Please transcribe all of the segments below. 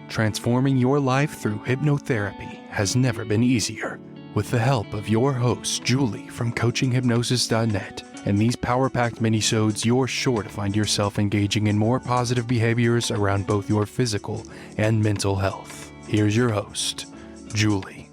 Transforming your life through hypnotherapy has never been easier. With the help of your host, Julie from CoachingHypnosis.net, and these power-packed minisodes, you're sure to find yourself engaging in more positive behaviors around both your physical and mental health. Here's your host, Julie.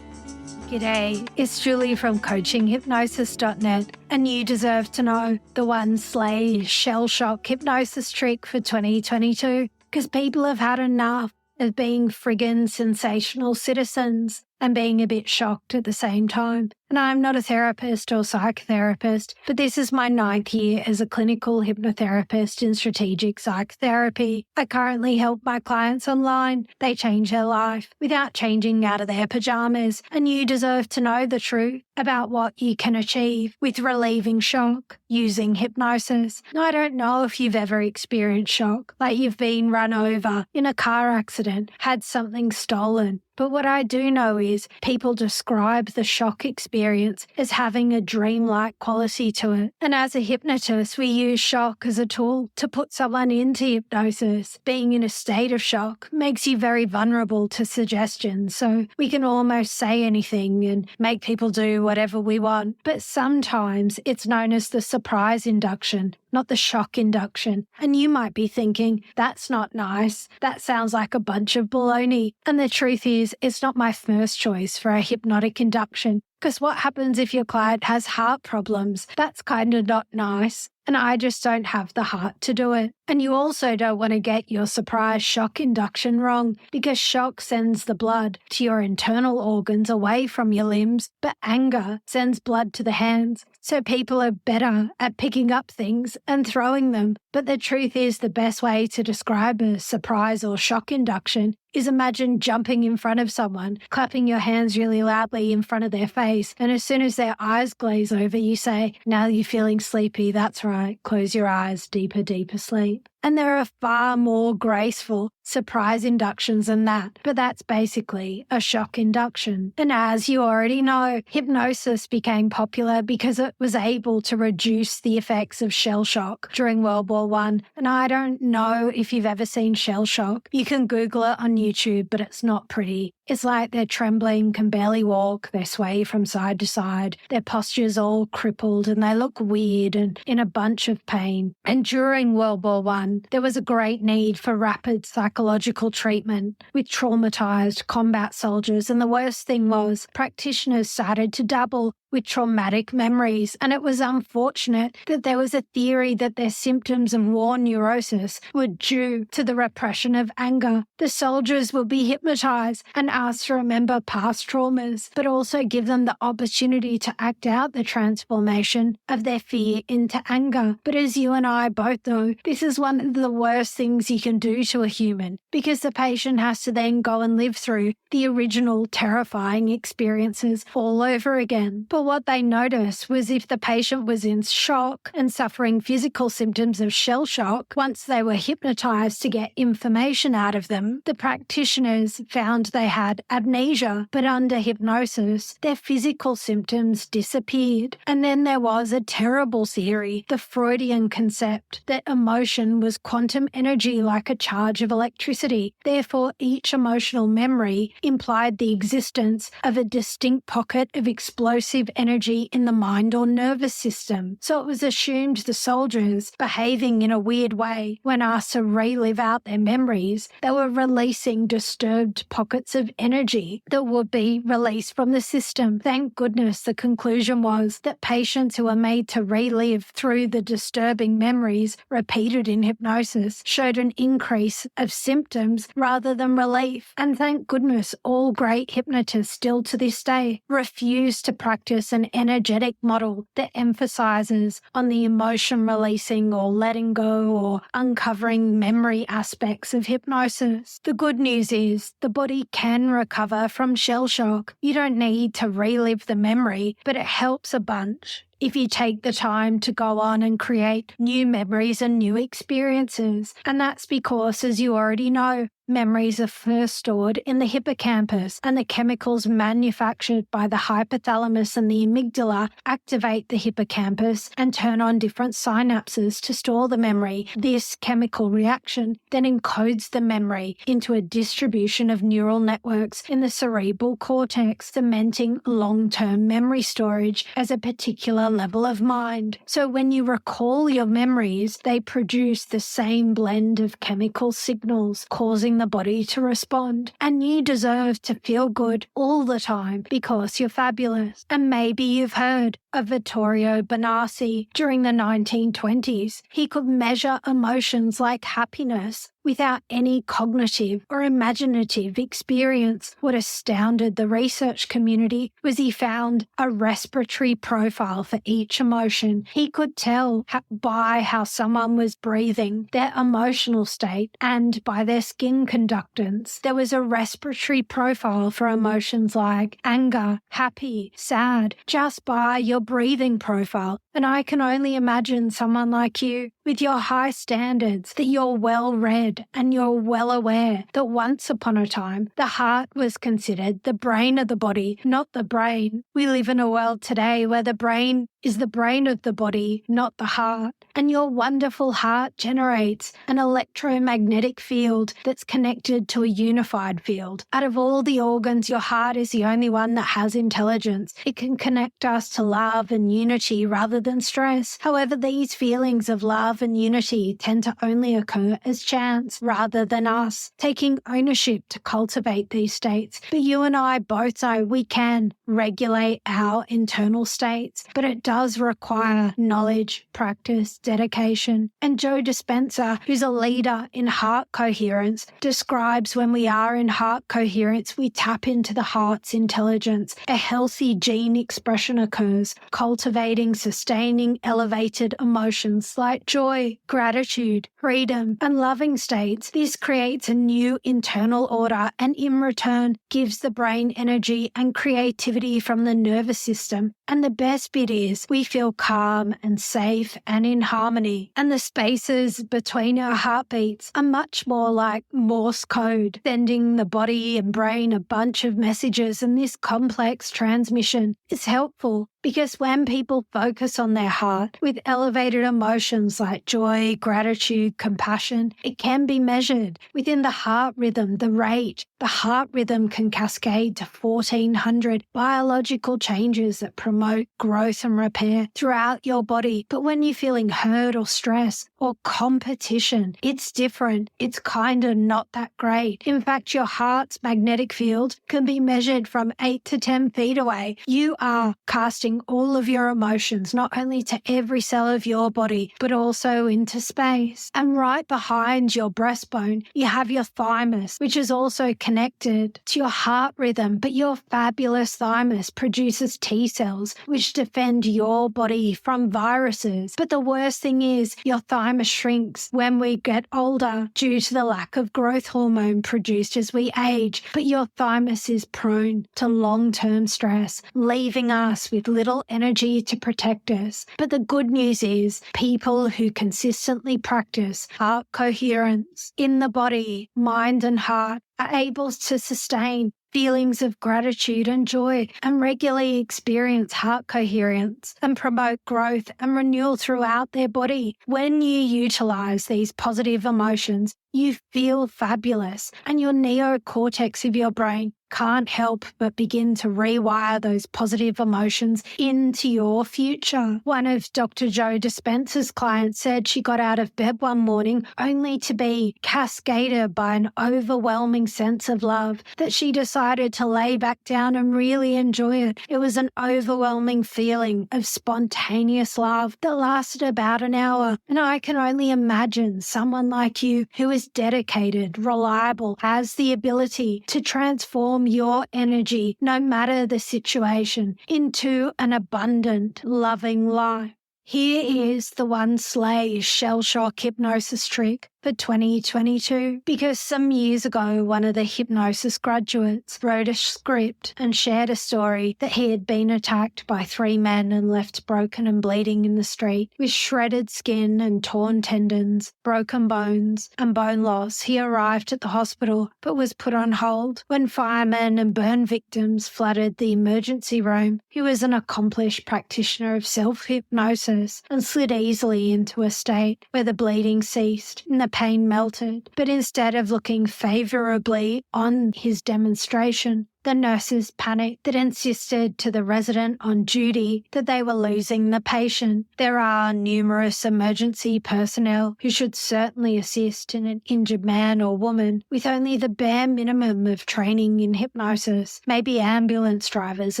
G'day, it's Julie from CoachingHypnosis.net, and you deserve to know the one slay shell shock hypnosis trick for 2022, because people have had enough of being friggin' sensational citizens and being a bit shocked at the same time. And I'm not a therapist or psychotherapist, but this is my 9th year as a clinical hypnotherapist in strategic psychotherapy. I currently help my clients online. They change their life without changing out of their pajamas. And you deserve to know the truth about what you can achieve with relieving shock using hypnosis. Now, I don't know if you've ever experienced shock, like you've been run over in a car accident, had something stolen. But what I do know is people describe the shock experience as having a dreamlike quality to it. And as a hypnotist, we use shock as a tool to put someone into hypnosis. Being in a state of shock makes you very vulnerable to suggestions. So we can almost say anything and make people do whatever we want. But sometimes it's known as the surprise induction, not the shock induction. And you might be thinking, that's not nice. That sounds like a bunch of baloney. And the truth is, it's not my first choice for a hypnotic induction. Because what happens if your client has heart problems? That's kind of not nice. And I just don't have the heart to do it. And you also don't want to get your surprise shock induction wrong, because shock sends the blood to your internal organs away from your limbs, but anger sends blood to the hands. So people are better at picking up things and throwing them. But the truth is, the best way to describe a surprise or shock induction is imagine jumping in front of someone, clapping your hands really loudly in front of their face, and as soon as their eyes glaze over, you say, "Now you're feeling sleepy, that's right, close your eyes, deeper, deeper sleep." And there are far more graceful surprise inductions than that, but that's basically a shock induction. And as you already know, hypnosis became popular because it was able to reduce the effects of shell shock during World War I. And I don't know if you've ever seen shell shock. You can Google it on YouTube, but it's not pretty. It's like they're trembling, can barely walk, they sway from side to side, their posture's all crippled, and they look weird and in a bunch of pain. And during World War I, there was a great need for rapid psychological treatment with traumatized combat soldiers, and the worst thing was practitioners started to dabble with traumatic memories, and it was unfortunate that there was a theory that their symptoms of war neurosis were due to the repression of anger. The soldiers would be hypnotized and asked to remember past traumas, but also give them the opportunity to act out the transformation of their fear into anger. But as you and I both know, this is one of the worst things you can do to a human, because the patient has to then go and live through the original terrifying experiences all over again. But what they noticed was if the patient was in shock and suffering physical symptoms of shell shock, once they were hypnotized to get information out of them, the practitioners found they had amnesia, but under hypnosis, their physical symptoms disappeared. And then there was a terrible theory, the Freudian concept, that emotion was quantum energy like a charge of electricity. Therefore, each emotional memory implied the existence of a distinct pocket of explosive energy in the mind or nervous system. So it was assumed the soldiers, behaving in a weird way when asked to relive out their memories, they were releasing disturbed pockets of energy that would be released from the system. Thank goodness the conclusion was that patients who were made to relive through the disturbing memories repeated in hypnosis showed an increase of symptoms rather than relief. And thank goodness all great hypnotists still to this day refuse to practice an energetic model that emphasizes on the emotion releasing or letting go or uncovering memory aspects of hypnosis. The good news is the body can recover from shell shock. You don't need to relive the memory, but it helps a bunch if you take the time to go on and create new memories and new experiences. And that's because, as you already know, Memories are first stored in the hippocampus, and the chemicals manufactured by the hypothalamus and the amygdala activate the hippocampus and turn on different synapses to store the memory. This chemical reaction then encodes the memory into a distribution of neural networks in the cerebral cortex, cementing long-term memory storage as a particular level of mind. So when you recall your memories, they produce the same blend of chemical signals, causing the body to respond. And you deserve to feel good all the time because you're fabulous. And maybe you've heard of Vittorio Bonacci. During the 1920s, he could measure emotions like happiness without any cognitive or imaginative experience. What astounded the research community was he found a respiratory profile for each emotion. He could tell by how someone was breathing, their emotional state, and by their skin conductance. There was a respiratory profile for emotions like anger, happy, sad, just by your breathing profile. And I can only imagine someone like you with your high standards, that you're well read and you're well aware that once upon a time, the heart was considered the brain of the body, not the brain. We live in a world today where the brain is the brain of the body, not the heart. And your wonderful heart generates an electromagnetic field that's connected to a unified field. Out of all the organs, your heart is the only one that has intelligence. It can connect us to love and unity rather than stress. However, these feelings of love and unity tend to only occur as chance rather than us taking ownership to cultivate these states. But you and I both know we can regulate our internal states, but it does require knowledge, practice, dedication. And Joe Dispenza, who's a leader in heart coherence, describes when we are in heart coherence, we tap into the heart's intelligence. A healthy gene expression occurs, cultivating, sustaining, elevated emotions like joy, gratitude, freedom, and loving states. This creates a new internal order and in return gives the brain energy and creativity from the nervous system. And the best bit is we feel calm and safe and in harmony. And the spaces between our heartbeats are much more like Morse code, sending the body and brain a bunch of messages. And this complex transmission is helpful because when people focus on their heart with elevated emotions like joy, gratitude, compassion, it can be measured within the heart rhythm, the rate. The heart rhythm can cascade to 1,400 biological changes that promote growth and repair throughout your body. But when you're feeling hurt or stress or competition, it's different. It's kind of not that great. In fact, your heart's magnetic field can be measured from 8 to 10 feet away. You are casting all of your emotions, not only to every cell of your body, but also into space. And right behind your breastbone, you have your thymus, which is also connected to your heart rhythm. But your fabulous thymus produces T cells, which defend your body from viruses. But the worst thing is your thymus shrinks when we get older due to the lack of growth hormone produced as we age. But your thymus is prone to long-term stress, leaving us with little energy to protect us. But the good news is people who consistently practice heart coherence in the body, mind and heart are able to sustain feelings of gratitude and joy and regularly experience heart coherence and promote growth and renewal throughout their body. When you utilize these positive emotions, you feel fabulous and your neocortex of your brain can't help but begin to rewire those positive emotions into your future. One of Dr. Joe Dispenza's clients said she got out of bed one morning only to be cascaded by an overwhelming sense of love that she decided to lay back down and really enjoy it. It was an overwhelming feeling of spontaneous love that lasted about an hour. And I can only imagine someone like you who is dedicated, reliable, has the ability to transform your energy, no matter the situation, into an abundant, loving life. Here is the one slay shell shock hypnosis trick for 2022 because some years ago, one of the hypnosis graduates wrote a script and shared a story that he had been attacked by 3 men and left broken and bleeding in the street with shredded skin and torn tendons, broken bones, and bone loss. He arrived at the hospital but was put on hold when firemen and burn victims flooded the emergency room. He was an accomplished practitioner of self-hypnosis and slid easily into a state where the bleeding ceased and the pain melted. But instead of looking favourably on his demonstration, the nurses panicked that insisted to the resident on duty that they were losing the patient. There are numerous emergency personnel who should certainly assist in an injured man or woman with only the bare minimum of training in hypnosis. Maybe ambulance drivers,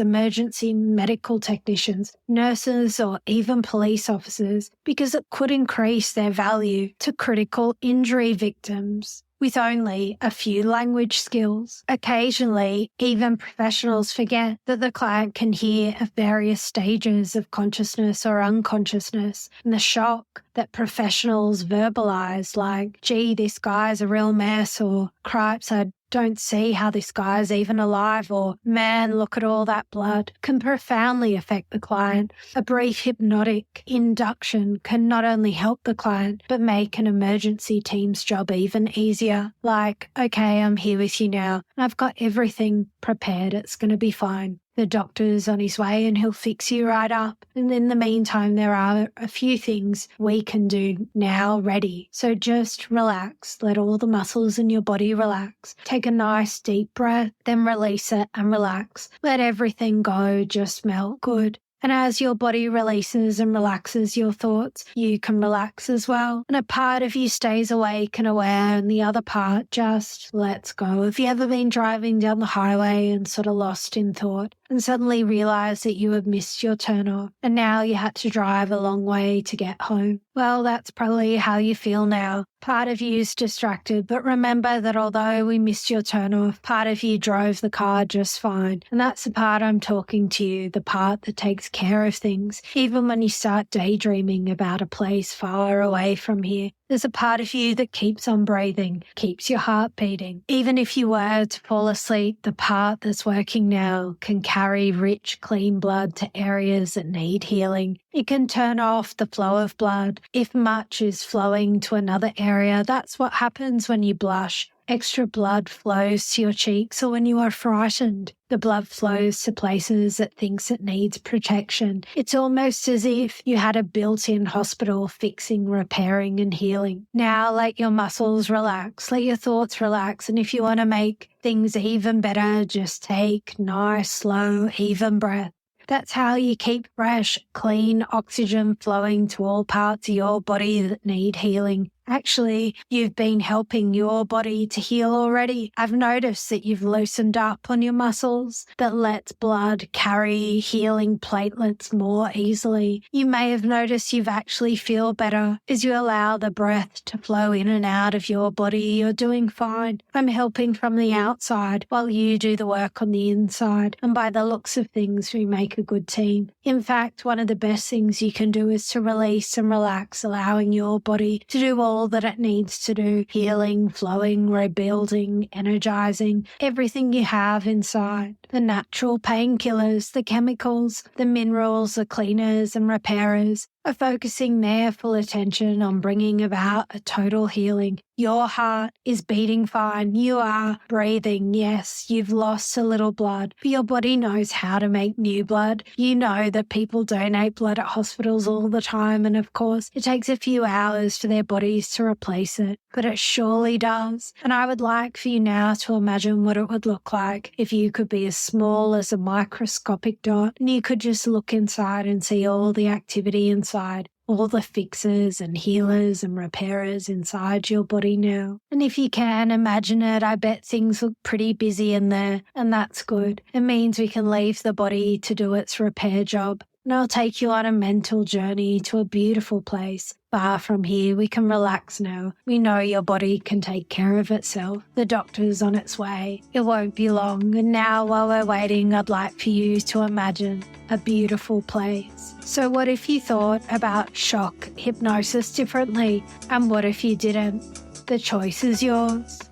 emergency medical technicians, nurses, or even police officers, because it could increase their value to critical injury victims. With only a few language skills. Occasionally, even professionals forget that the client can hear of various stages of consciousness or unconsciousness, and the shock that professionals verbalize, like, gee, this guy's a real mess, or cripes, I don't see how this guy's even alive, or man, look at all that blood, can profoundly affect the client. A brief hypnotic induction can not only help the client, but make an emergency team's job even easier. Like, okay, I'm here with you now, and I've got everything prepared, it's going to be fine. The doctor's on his way and he'll fix you right up. And in the meantime, there are a few things we can do now ready. So just relax. Let all the muscles in your body relax. Take a nice deep breath, then release it and relax. Let everything go, just melt. Good. And as your body releases and relaxes your thoughts, you can relax as well. And a part of you stays awake and aware, and the other part just lets go. Have you ever been driving down the highway and sort of lost in thought and suddenly realized that you had missed your turn off and now you had to drive a long way to get home? Well, that's probably how you feel now. Part of you is distracted, but remember that although we missed your turn off, part of you drove the car just fine. And that's the part I'm talking to you, the part that takes care of things. Even when you start daydreaming about a place far away from here, there's a part of you that keeps on breathing, keeps your heart beating. Even if you were to fall asleep, the part that's working now can carry rich, clean blood to areas that need healing. It can turn off the flow of blood. If much is flowing to another area, that's what happens when you blush. Extra blood flows to your cheeks, or when you are frightened, the blood flows to places it thinks it needs protection. It's almost as if you had a built-in hospital fixing, repairing, and healing. Now let your muscles relax, let your thoughts relax, and if you want to make things even better, just take nice, slow, even breath. That's how you keep fresh, clean oxygen flowing to all parts of your body that need healing. Actually, you've been helping your body to heal already. I've noticed that you've loosened up on your muscles that lets blood carry healing platelets more easily. You may have noticed you've actually feel better as you allow the breath to flow in and out of your body. You're doing fine. I'm helping from the outside while you do the work on the inside. And by the looks of things, we make a good team. In fact, one of the best things you can do is to release and relax, allowing your body to do all that it needs to do, healing, flowing, rebuilding, energizing, everything you have inside. The natural painkillers, the chemicals, the minerals, the cleaners and repairers are focusing their full attention on bringing about a total healing. Your heart is beating fine. You are breathing. Yes, you've lost a little blood, but your body knows how to make new blood. You know that people donate blood at hospitals all the time, and of course, it takes a few hours for their bodies to replace it, but it surely does. And I would like for you now to imagine what it would look like if you could be as small as a microscopic dot and you could just look inside and see all the activity inside, all the fixers and healers and repairers inside your body now. And if you can imagine it, I bet things look pretty busy in there, and that's good. It means we can leave the body to do its repair job. and I'll take you on a mental journey to a beautiful place. Far from here, we can relax now. We know your body can take care of itself. The doctor's on its way. It won't be long. And now, while we're waiting, I'd like for you to imagine a beautiful place. So what if you thought about shock hypnosis differently? And what if you didn't? The choice is yours.